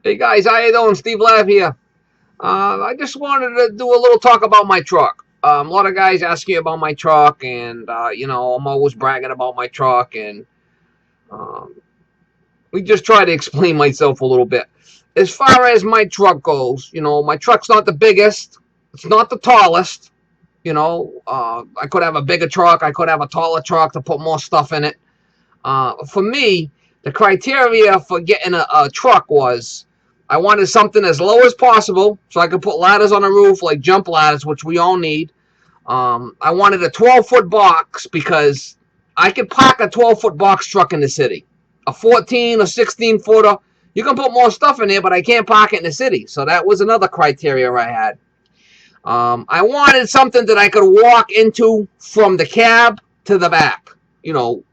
Hey guys, how you doing? Steve Lav here. I just wanted to do a little talk about my truck. A lot of guys ask me about my truck, and I'm always bragging about my truck, and um, we just try to explain myself a little bit. As far as my truck goes, my truck's not the biggest, it's not the tallest. I could have a bigger truck, I could have a taller truck to put more stuff in it. For me, the criteria for getting a truck was I wanted something as low as possible so I could put ladders on the roof, like jump ladders, which we all need. I wanted a 12-foot box because I could park a 12-foot box truck in the city. A 14 or 16 footer, you can put more stuff in there, but I can't park it in the city. So that was another criteria I had. I wanted something that I could walk into from the cab to the back.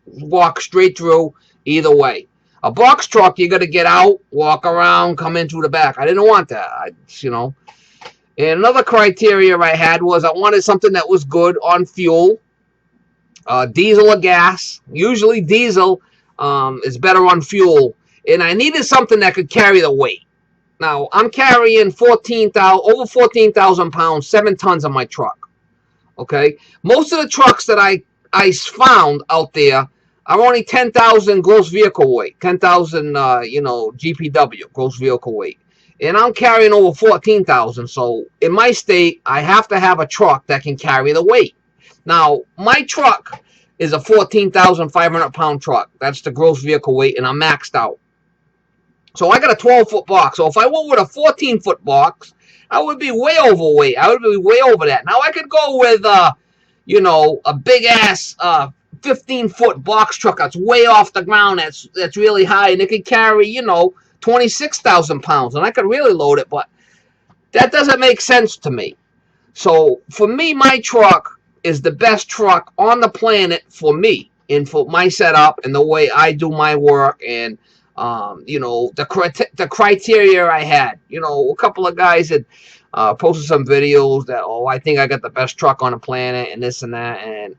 Walk straight through either way. A box truck, you got to get out, walk around, come in through the back. I didn't want that. And another criteria I had was I wanted something that was good on fuel, diesel or gas. Usually diesel is better on fuel. And I needed something that could carry the weight. Now, I'm carrying over 14,000 pounds, 7 tons on my truck. Okay? Most of the trucks that I found out there are only 10,000 gross vehicle weight, 10,000, GPW, gross vehicle weight. And I'm carrying over 14,000. So in my state, I have to have a truck that can carry the weight. Now, my truck is a 14,500 pound truck. That's the gross vehicle weight, and I'm maxed out. So I got a 12-foot box. So if I went with a 14-foot box, I would be way overweight. I would be way over that. Now I could go with, a big ass 15-foot box truck that's way off the ground. That's really high, and it could carry 26,000 pounds, and I could really load it. But that doesn't make sense to me. So for me, my truck is the best truck on the planet for me and for my setup and the way I do my work and the criteria I had. A couple of guys had posted some videos that, I think I got the best truck on the planet and this and that, and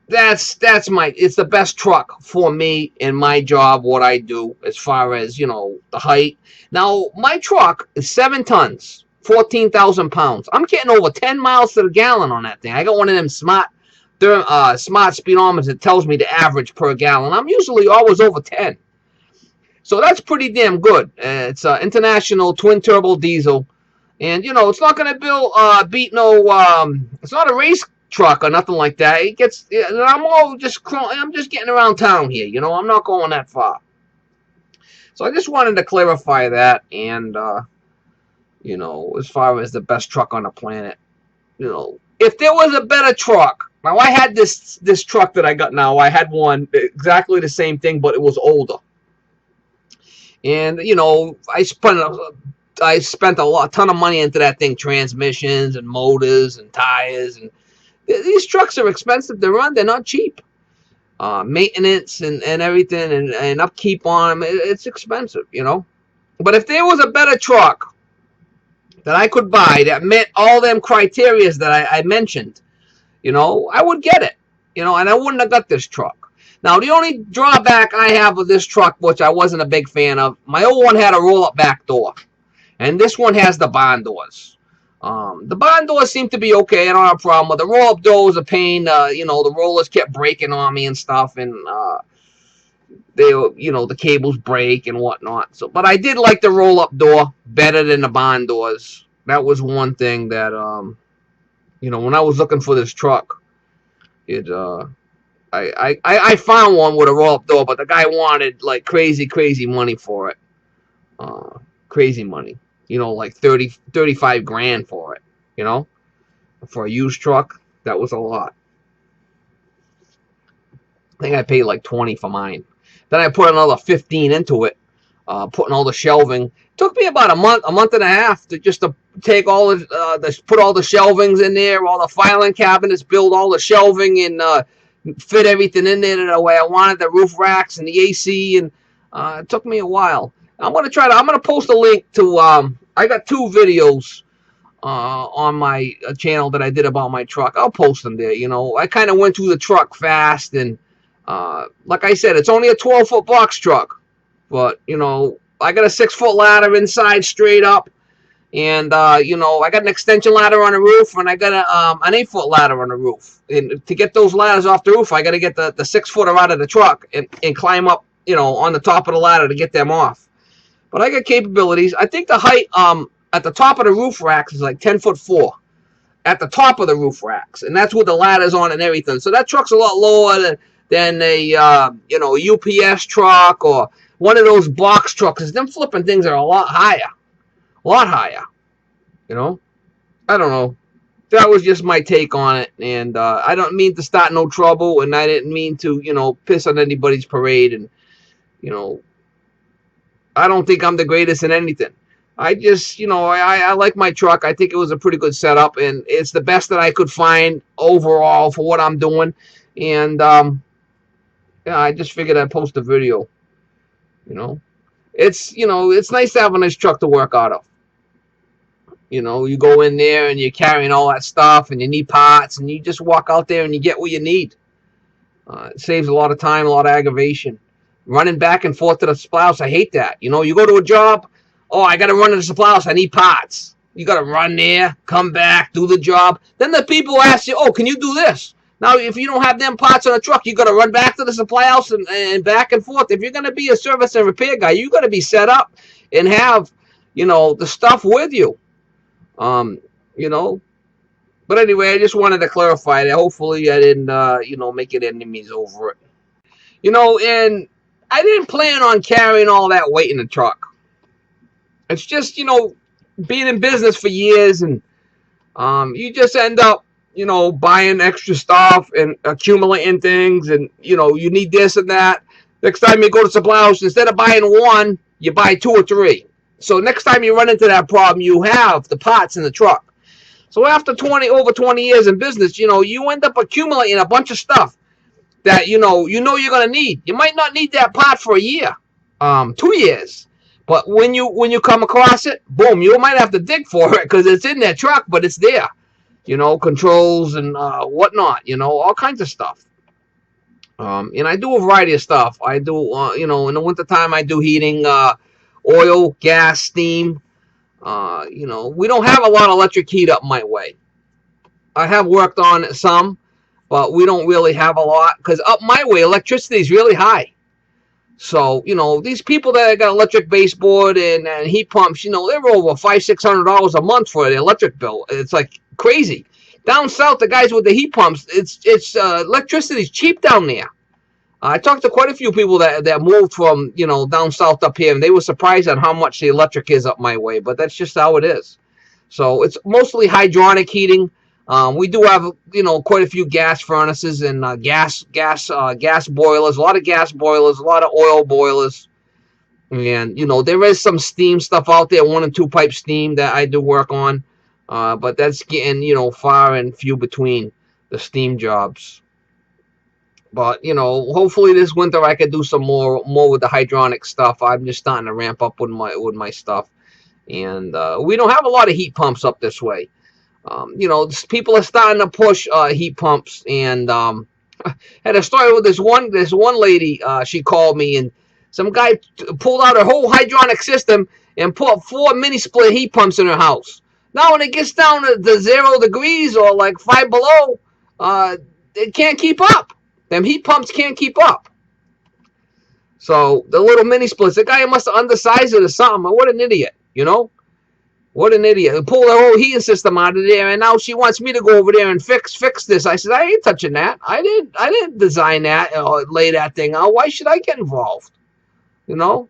it's the best truck for me in my job, what I do as far as the height. Now my truck is 7 tons, 14,000 pounds. I'm getting over 10 miles to the gallon on that thing. I got one of them smart speedometers that tells me the average per gallon. I'm usually always over 10. So that's pretty damn good. It's an international twin turbo diesel, and it's not going to beat no. It's not a race truck or nothing like that. It gets. I'm just getting around town here. I'm not going that far. So I just wanted to clarify that, and as far as the best truck on the planet, if there was a better truck. Now I had this truck that I got now. I had one exactly the same thing, but it was older. And I spent a ton of money into that thing, transmissions and motors and tires, and these trucks are expensive to run. They're not cheap. Maintenance and everything and upkeep on them, it's expensive, But if there was a better truck that I could buy that met all them criterias that I mentioned, I would get it, and I wouldn't have got this truck. Now, the only drawback I have with this truck, which I wasn't a big fan of, my old one had a roll-up back door, and this one has the barn doors. The barn doors seem to be okay. I don't have a problem with the roll-up door. Was a pain. The rollers kept breaking on me and stuff, and the cables break and whatnot. So, but I did like the roll-up door better than the barn doors. That was one thing that when I was looking for this truck, I found one with a roll-up door, but the guy wanted like crazy money for it. Crazy money. Like 35 grand for it. For a used truck, that was a lot. I think I paid like 20 for mine. Then I put another 15 into it, putting all the shelving. It took me about a month and a half to take all put all the shelvings in there, all the filing cabinets, build all the shelving and fit everything in there the way I wanted, the roof racks and the AC, and it took me a while. I'm gonna post a link to I got 2 videos on my channel that I did about my truck. I'll post them there. I kind of went through the truck fast, and like I said, it's only a 12-foot box truck, but I got a 6-foot ladder inside straight up. And, you know, I got an extension ladder on the roof, and I got an 8-foot ladder on the roof. And to get those ladders off the roof, I got to get the 6-footer out of the truck and climb up, you know, on the top of the ladder to get them off. But I got capabilities. I think the height at the top of the roof racks is like 10'4" at the top of the roof racks, and that's with the ladders on and everything. So that truck's a lot lower than a you know, UPS truck or one of those box trucks. Them flipping things are a lot higher. A lot higher, you know. I don't know. That was just my take on it, and I don't mean to start no trouble, and I didn't mean to, you know, piss on anybody's parade, and, you know, I don't think I'm the greatest in anything. I just, you know, I like my truck. I think it was a pretty good setup, and it's the best that I could find overall for what I'm doing, and yeah, I just figured I'd post a video, you know. You know, it's nice to have a nice truck to work out of. You know, you go in there and you're carrying all that stuff and you need parts, and you just walk out there and you get what you need. It saves a lot of time, a lot of aggravation. Running back and forth to the supply house, I hate that. You know, you go to a job, oh, I got to run to the supply house, I need parts. You got to run there, come back, do the job. Then the people ask you, oh, can you do this? Now, if you don't have them parts on a truck, you got to run back to the supply house and back and forth. If you're going to be a service and repair guy, you got to be set up and have, you know, the stuff with you. You know, but anyway, I just wanted to clarify that. Hopefully I didn't, you know, make it enemies over it. You know, and I didn't plan on carrying all that weight in the truck. It's just, you know, being in business for years, and you just end up, you know, buying extra stuff and accumulating things, and, you know, you need this and that. Next time you go to supply house, instead of buying one, you buy 2 or 3. So next time you run into that problem, you have the parts in the truck. So after over 20 years in business, you know, you end up accumulating a bunch of stuff that, you know you're going to need. You might not need that part for a year, 2 years. But when you come across it, boom, you might have to dig for it because it's in that truck, but it's there. You know, controls and whatnot, you know, all kinds of stuff. And I do a variety of stuff. I do, you know, in the wintertime, I do heating, oil, gas, steam. You know, we don't have a lot of electric heat up my way. I have worked on it some, but we don't really have a lot because up my way, electricity is really high. So, you know, these people that got electric baseboard and heat pumps, you know, they're over $500-600 a month for the electric bill. It's like crazy. Down south, the guys with the heat pumps, it's electricity's cheap down there. I talked to quite a few people that moved from, you know, down south up here, and they were surprised at how much the electric is up my way, but that's just how it is. So it's mostly hydronic heating. We do have, you know, quite a few gas furnaces and gas boilers, a lot of gas boilers, a lot of oil boilers. And, you know, there is some steam stuff out there, 1 and 2 pipe steam that I do work on. But that's getting, you know, far and few between, the steam jobs. But, you know, hopefully this winter I could do some more with the hydronic stuff. I'm just starting to ramp up with my stuff. And we don't have a lot of heat pumps up this way. You know, people are starting to push heat pumps. And had a story with this one lady. She called me, and some guy pulled out her whole hydronic system and put 4 mini split heat pumps in her house. Now when it gets down to 0 degrees or like 5 below, it can't keep up. Them heat pumps can't keep up. So the little mini splits, the guy must have undersized it or something. What an idiot, you know? What an idiot. Pull the whole heating system out of there, and now she wants me to go over there and fix this. I said, I ain't touching that. I didn't design that or lay that thing out. Why should I get involved? You know?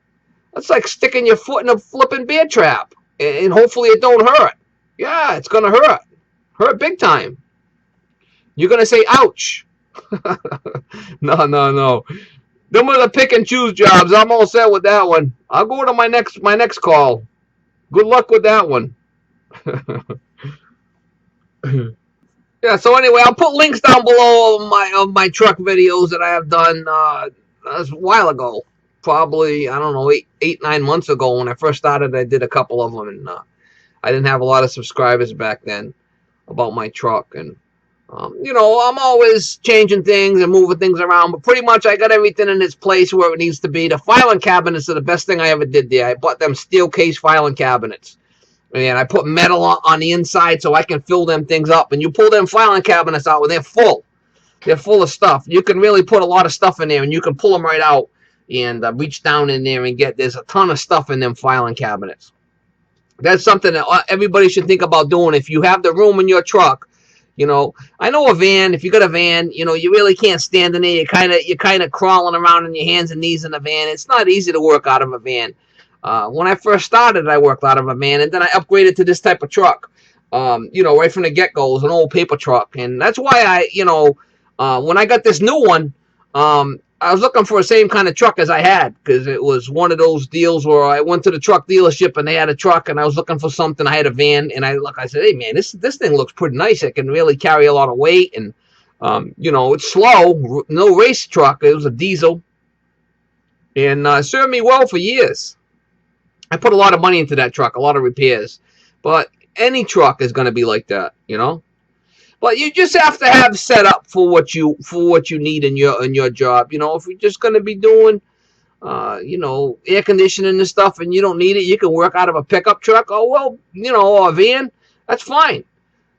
That's like sticking your foot in a flipping bear trap, and hopefully it don't hurt. Yeah, it's going to hurt. Hurt big time. You're going to say, ouch. No. Them are the pick and choose jobs. I'm all set with that one. I'll go to my next call. Good luck with that one. Yeah, so anyway, I'll put links down below of my truck videos that I have done a while ago. Probably, I don't know, 8-9 months ago when I first started. I did a couple of them, and I didn't have a lot of subscribers back then about my truck. And You know, I'm always changing things and moving things around, but pretty much I got everything in its place where it needs to be. The filing cabinets are the best thing I ever did there. I bought them steel case filing cabinets. And I put metal on the inside so I can fill them things up. And you pull them filing cabinets out and they're full. They're full of stuff. You can really put a lot of stuff in there and you can pull them right out and reach down in there and there's a ton of stuff in them filing cabinets. That's something that everybody should think about doing. If you have the room in your truck, you know, I know a van. If you got a van, you know, you really can't stand in there. You're kind of crawling around on your hands and knees in a van. It's not easy to work out of a van. When I first started, I worked out of a van, and then I upgraded to this type of truck. You know, right from the get-go, it was an old paper truck, and that's why when I got this new one, I was looking for the same kind of truck as I had because it was one of those deals where I went to the truck dealership and they had a truck and I was looking for something. I had a van and I said, hey man, this thing looks pretty nice. It can really carry a lot of weight and you know, it's slow, no race truck. It was a diesel and served me well for years. I put a lot of money into that truck, a lot of repairs, but any truck is going to be like that, you know. But you just have to have set up for what you need in your job. You know, if you're just going to be doing, you know, air conditioning and stuff, and you don't need it, you can work out of a pickup truck. Oh well, you know, or a van. That's fine.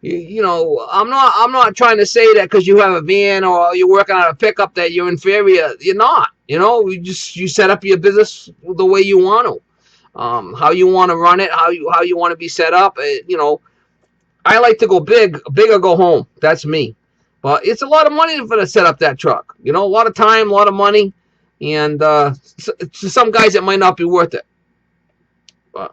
You know, I'm not trying to say that because you have a van or you're working on a pickup that you're inferior. You're not. You know, you set up your business the way you want to. How you want to run it, how you want to be set up. You know, I like to go big or go home. That's me. But it's a lot of money for to set up that truck. You know, a lot of time, a lot of money, and to some guys it might not be worth it. But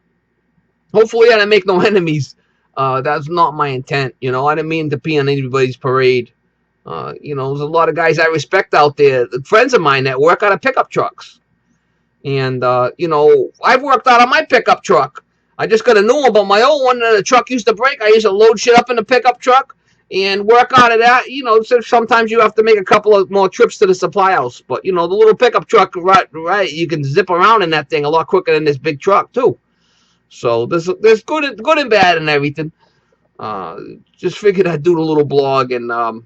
hopefully I didn't make no enemies. That's not my intent. You know, I didn't mean to be on anybody's parade. You know, there's a lot of guys I respect out there, friends of mine that work out of pickup trucks. And, you know, I've worked out on my pickup truck. I just got a new one, but my old one, the truck used to break. I used to load shit up in the pickup truck and work out of that. You know, so sometimes you have to make a couple of more trips to the supply house. But, you know, the little pickup truck, right, you can zip around in that thing a lot quicker than this big truck, too. So there's good and bad and everything. Just figured I'd do the little blog and,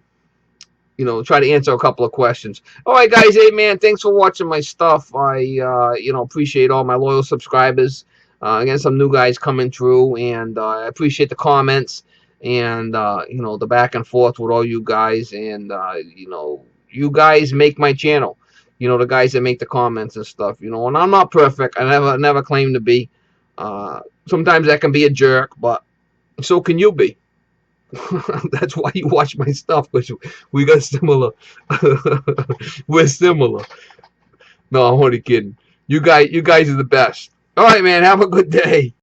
you know, try to answer a couple of questions. All right, guys. Hey, man, thanks for watching my stuff. I, you know, appreciate all my loyal subscribers. Again, some new guys coming through, and I appreciate the comments and, you know, the back and forth with all you guys. And, you know, you guys make my channel. You know, the guys that make the comments and stuff, you know, and I'm not perfect. I never claim to be. Sometimes I can be a jerk, but so can you be. That's why you watch my stuff, because we got similar. We're similar. No, I'm only kidding. You guys are the best. All right, man. Have a good day.